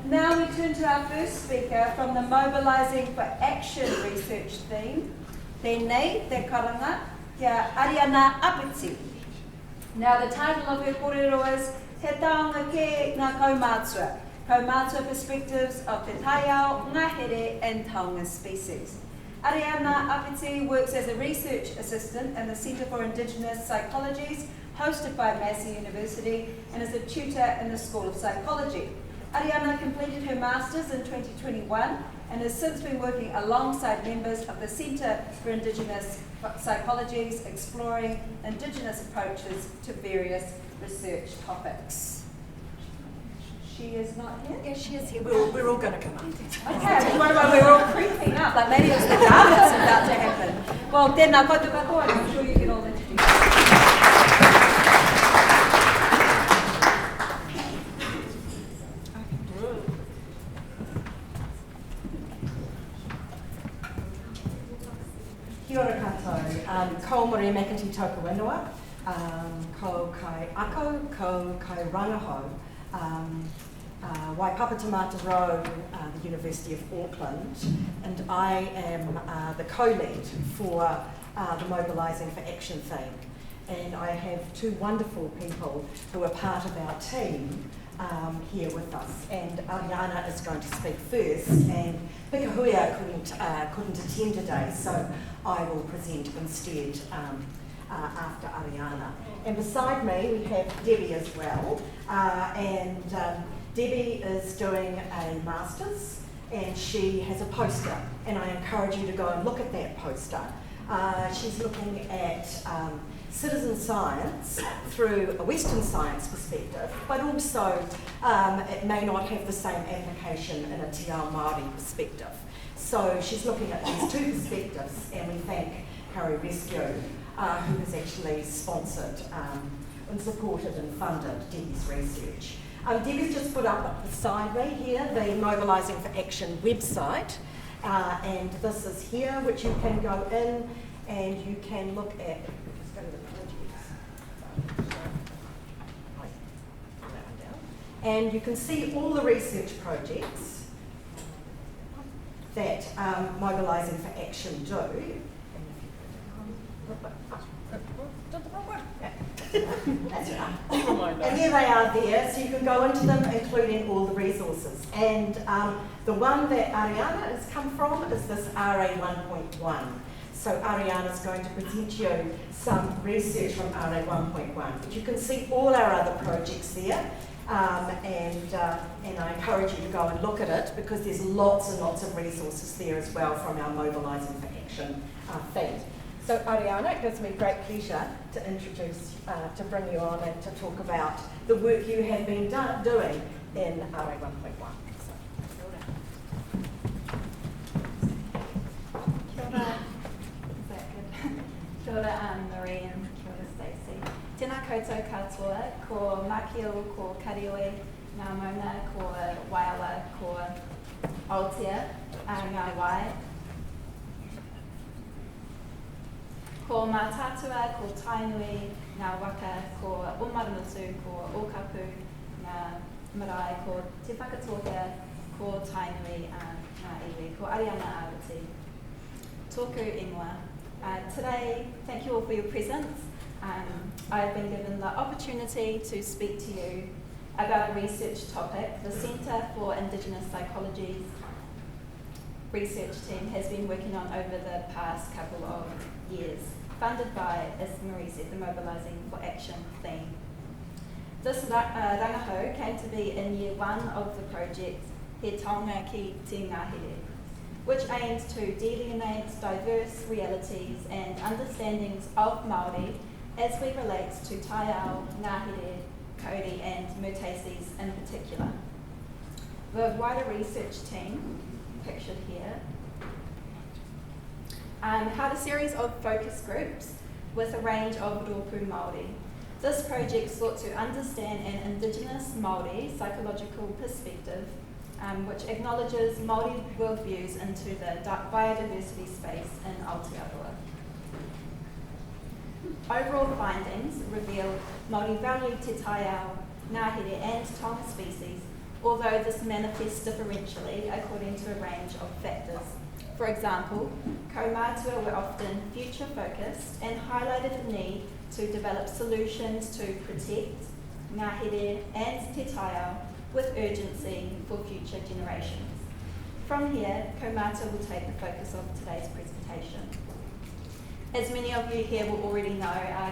Now we turn to our first speaker from the Mobilising for Action research theme. Tēnei te karanga kia Ariana Apiti. Now the title of her kōrero is He Taonga Kē Ngā Kaumātua, Kaumātua Perspectives of Te Taiao, Ngahere and Taonga Species. Ariana Apiti works as a research assistant in the Centre for Indigenous Psychologies, hosted by Massey University, and is a tutor in the School of Psychology. Ariana completed her Masters in 2021 and has since been working alongside members of the Centre for Indigenous Psychologies, exploring Indigenous approaches to various research topics. She is not here? Yes, she is here. We're all going to come up. Okay, what about we're all creeping up, like maybe it's the drama that's about to happen. Well, tēnā koutou katoa, I'm sure you can all introduce yourself. Kia ora koutou. Ko more makanti tōku ingoa. Ko kai ako, ko kai rangaho. Waipapa Tamata Road, the University of Auckland, and I am the co-lead for the Mobilising for Action theme. And I have two wonderful people who are part of our team here with us. And Ariana is going to speak first, and Pikahuia couldn't attend today, so I will present instead after Ariana. And beside me we have Debbie as well, Debbie is doing a Masters and she has a poster, and I encourage you to go and look at that poster. She's looking at citizen science through a Western science perspective, but also it may not have the same application in a Te Ao Māori perspective. So she's looking at these two perspectives, and we thank Harry Rescue, who has actually sponsored and supported and funded Debbie's research. Debbie's just put up beside me here the Mobilising for Action website, and this is here, which you can go in and you can look at. Just go to the projects. And you can see all the research projects that Mobilising for Action do. That's right. And there they are there, so you can go into them, including all the resources. And the one that Ariana has come from is this RA 1.1. So Ariana's going to present you some research from RA 1.1. But you can see all our other projects there, and I encourage you to go and look at it, because there's lots and lots of resources there as well from our Mobilising for Action theme. So Ariana, it gives me great pleasure to introduce, to bring you on and to talk about the work you have been doing in RA 1.1. So, kia ora. Is that good? Kia ora, Marie, and kia ora, Stacey. Tēnā koutou katoa, ko Makio, ko Karioi, ngā mauna, ko Waiawa, ko Aotea, ngā wai. Ko Mātātua, ko Tainui, ngā waka, ko Omarumutu, ko Okapu, ngā marae, ko Te Whakatōhea, ko Tainui, ngā iwi, ko Ariana Apiti. Tōku ingoa. Today, thank you all for your presence. I've been given the opportunity to speak to you about a research topic. The Centre for Indigenous Psychology's research team has been working on over the past couple of years, funded by, as Marie said, the Mobilising for Action theme. This rangahau came to be in year one of the project, He Taonga Kē Ngahere, which aims to delineate diverse realities and understandings of Māori as we relate to taiao, ngahere, kauri and mutasis in particular. The wider research team, pictured here, had a series of focus groups with a range of rōpū Māori. This project sought to understand an Indigenous Māori psychological perspective, which acknowledges Māori worldviews into the biodiversity space in Aotearoa. Overall findings reveal Māori value te taiao, ngahere and Taonga species although this manifests differentially according to a range of factors. For example, kaumātua were often future-focused and highlighted the need to develop solutions to protect ngahere and te taiao with urgency for future generations. From here, kaumātua will take the focus of today's presentation. As many of you here will already know,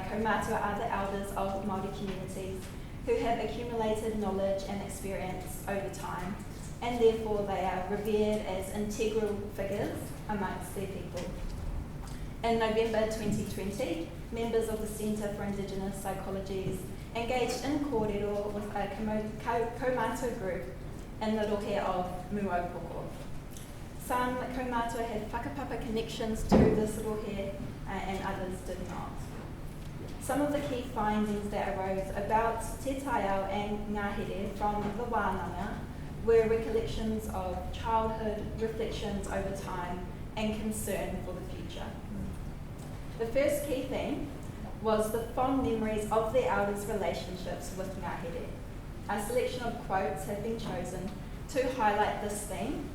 kaumātua are the elders of Māori communities who have accumulated knowledge and experience over time, and therefore they are revered as integral figures amongst their people. In November 2020, members of the Centre for Indigenous Psychologies engaged in kōrero with a kaumātua group in the rohe of Muaupoko. Some kaumātua had whakapapa connections to this rohe and others did not. Some of the key findings that arose about te taiao and ngahere from the wānanga were recollections of childhood, reflections over time, and concern for the future. The first key theme was the fond memories of the elders' relationships with ngahere. A selection of quotes have been chosen to highlight this theme.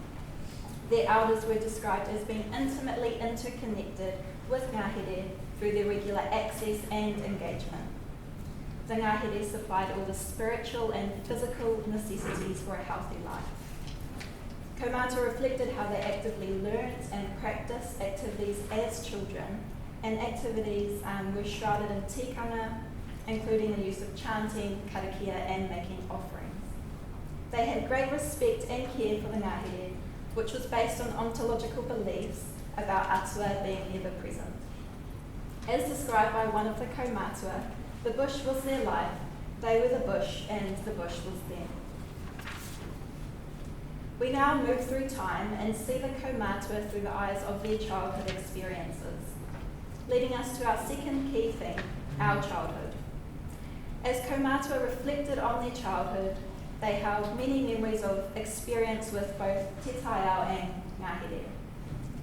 The elders were described as being intimately interconnected with ngahere through their regular access and engagement. The ngahere supplied all the spiritual and physical necessities for a healthy life. Kaumātua reflected how they actively learnt and practiced activities as children, and activities were shrouded in tikanga, including the use of chanting, karakia, and making offerings. They had great respect and care for the ngahere, which was based on ontological beliefs about atua being ever present. As described by one of the kaumātua, the bush was their life, they were the bush, and the bush was them. We now move through time and see the kaumātua through the eyes of their childhood experiences, leading us to our second key theme, our childhood. As kaumātua reflected on their childhood, they held many memories of experience with both te taiao and ngahere.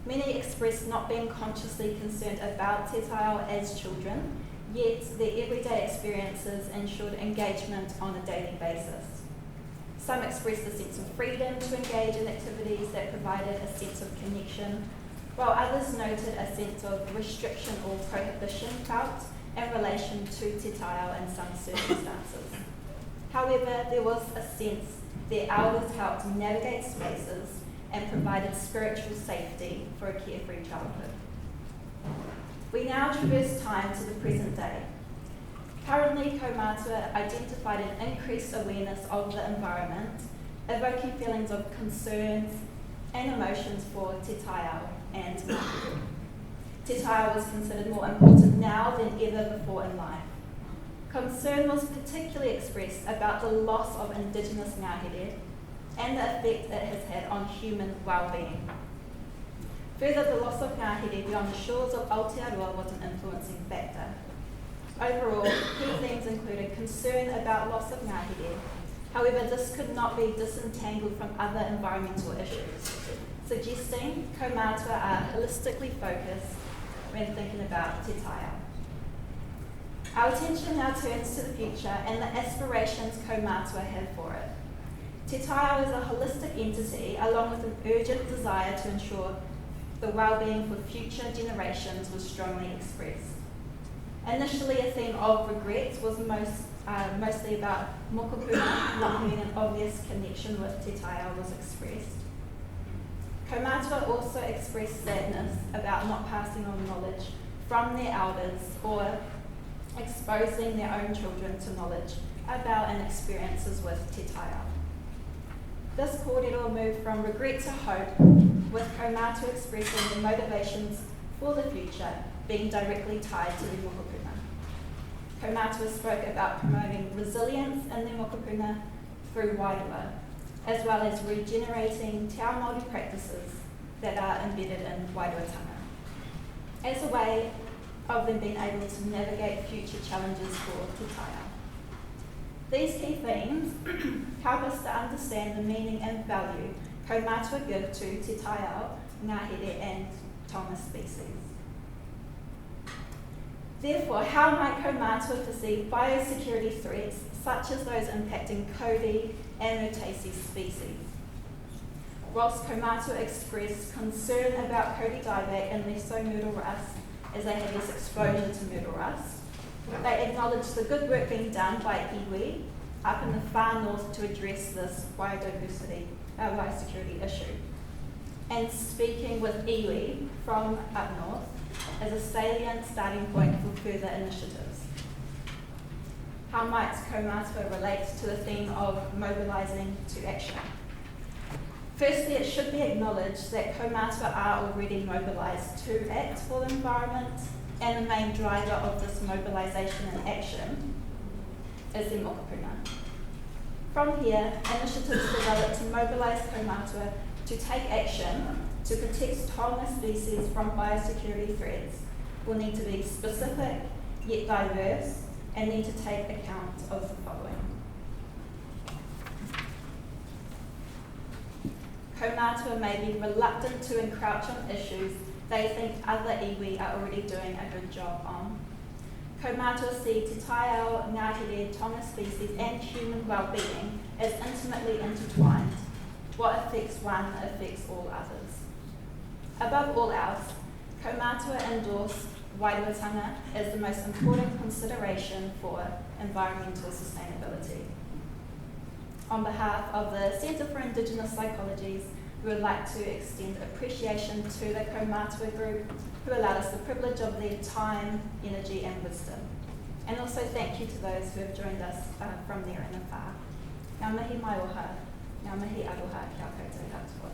Many expressed not being consciously concerned about te taiao as children, yet their everyday experiences ensured engagement on a daily basis. Some expressed a sense of freedom to engage in activities that provided a sense of connection, while others noted a sense of restriction or prohibition felt in relation to te taiao in some circumstances. However, there was a sense their elders helped navigate spaces and provided spiritual safety for a carefree childhood. We now traverse time to the present day. Currently, kaumātua identified an increased awareness of the environment, evoking feelings of concerns and emotions for te taiao and ngahere. Te taiao was considered more important now than ever before in life. Concern was particularly expressed about the loss of indigenous ngahere and the effect it has had on human well-being. Further, the loss of ngahere beyond the shores of Aotearoa was an influencing factor. Overall, key themes included concern about loss of ngahere. However, this could not be disentangled from other environmental issues, suggesting kaumātua are holistically focused when thinking about te taiao. Our attention now turns to the future and the aspirations kaumātua have for it. Te taiao is a holistic entity along with an urgent desire to ensure the well-being for future generations was strongly expressed. Initially, a theme of regret was mostly about mokopuna, not being an obvious connection with te taiao was expressed. Kaumātua also expressed sadness about not passing on knowledge from their elders or exposing their own children to knowledge about and experiences with te taiao. This kōrero moved from regret to hope, with kaumātua expressing their motivations for the future being directly tied to their mokopuna. Kaumātua spoke about promoting resilience in their mokopuna through wairua, as well as regenerating te ao Māori practices that are embedded in wairuatanga, as a way of them being able to navigate future challenges for te taiao. These key themes help us to understand the meaning and value kaumātua give to te taiao, ngahere, and Taonga species. Therefore, how might kaumātua perceive biosecurity threats such as those impacting Kauri and Mutaisi species. Whilst Kaumātua expressed concern about Kauri dieback and less so myrtle rust, as they have less exposure to myrtle rust, they acknowledged the good work being done by iwi up in the far north to address this biodiversity, biosecurity issue. And speaking with iwi from up north as a salient starting point for further initiatives. How might Kaumātua relate to the theme of mobilising to action? Firstly, it should be acknowledged that Kaumātua are already mobilised to act for the environment, and the main driver of this mobilisation and action is the mokopuna. From here, initiatives developed to mobilise Kaumātua to take action to protect Taonga species from biosecurity threats will need to be specific yet diverse and need to take account of the following. Kaumātua may be reluctant to encroach on issues they think other iwi are already doing a good job on. Kaumātua see te taiao, ngahere, Taonga species and human well-being as intimately intertwined. What affects one affects all others. Above all else, Kaumātua endorse wairuatanga as the most important consideration for environmental sustainability. On behalf of the Centre for Indigenous Psychologies, we would like to extend appreciation to the Kaumātua group who allowed us the privilege of their time, energy and wisdom. And also thank you to those who have joined us from near and afar. Ngā mihi mai oha, ngā mihi aroha, kia koutou katoa.